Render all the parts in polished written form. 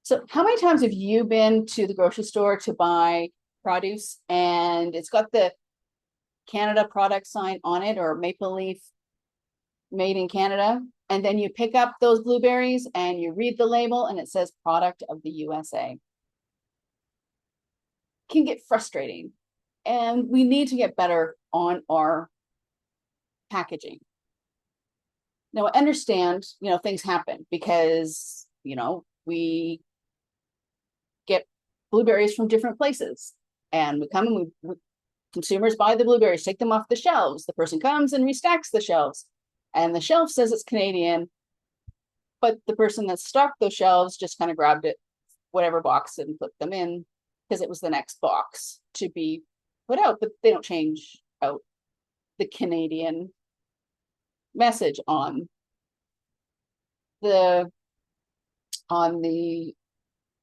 So how many times have you been to the grocery store to buy produce and it's got the Canada product sign on it or maple leaf made in Canada? And then you pick up those blueberries and you read the label and it says product of the USA. Can get frustrating. And we need to get better on our packaging. Now, I understand, things happen because, we get blueberries from different places and we come and consumers buy the blueberries, take them off the shelves. The person comes and restacks the shelves and the shelf says it's Canadian, but the person that stocked those shelves just kind of grabbed it, whatever box, and put them in because it was the next box to be put out, but they don't change out the Canadian message the on the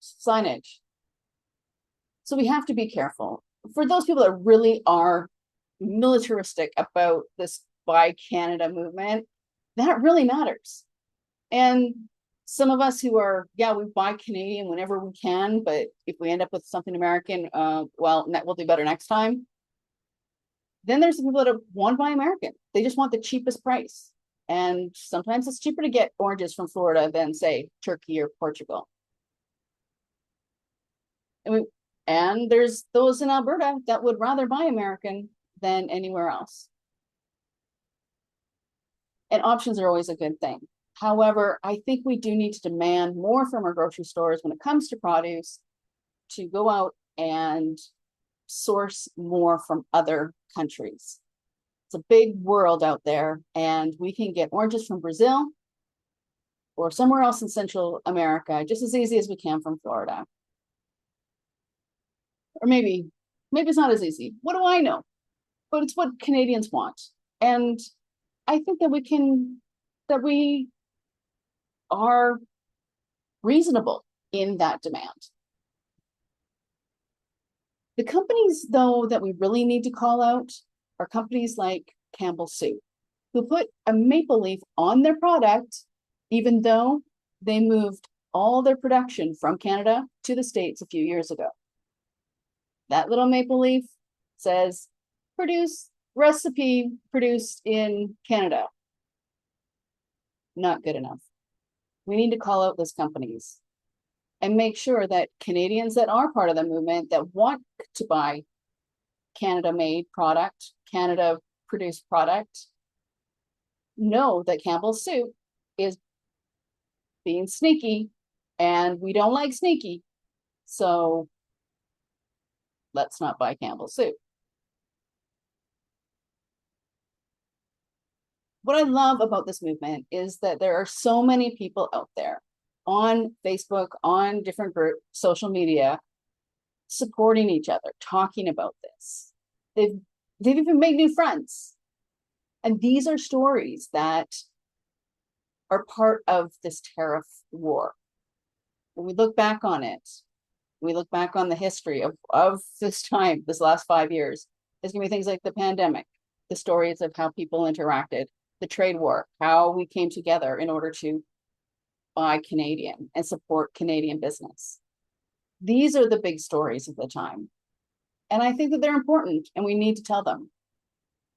signage. So we have to be careful. For those people that really are militaristic about this Buy Canada movement, that really matters. And some of us who are, yeah, we buy Canadian whenever we can, but if we end up with something American, well, we'll do better next time. Then there's the people that want to buy American. They just want the cheapest price. And sometimes it's cheaper to get oranges from Florida than, say, Turkey or Portugal. And there's those in Alberta that would rather buy American than anywhere else. And options are always a good thing. However, I think we do need to demand more from our grocery stores when it comes to produce to go out and source more from other countries. It's a big world out there, and we can get oranges from Brazil or somewhere else in Central America just as easy as we can from Florida. Or maybe it's not as easy. What do I know? But it's what Canadians want. And I think that we are reasonable in that demand. The companies, though, that we really need to call out are companies like Campbell Soup, who put a maple leaf on their product, even though they moved all their production from Canada to the States a few years ago. That little maple leaf says, recipe produced in Canada. Not good enough. We need to call out those companies and make sure that Canadians that are part of the movement that want to buy Canada-made product, Canada-produced product, know that Campbell Soup is being sneaky, and we don't like sneaky. So let's not buy Campbell Soup. What I love about this movement is that there are so many people out there on Facebook, on different social media, supporting each other, talking about this. They've even made new friends. And these are stories that are part of this tariff war. When we look back on it, we look back on the history of this time, this last 5 years, there's going to be things like the pandemic, the stories of how people interacted, the trade war, how we came together in order to buy Canadian and support Canadian business. These are the big stories of the time. And I think that they're important and we need to tell them.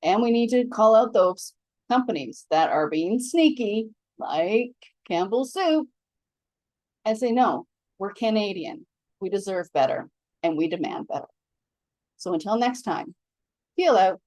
And we need to call out those companies that are being sneaky, like Campbell Soup, and say, no, we're Canadian. We deserve better and we demand better. So until next time, feel out.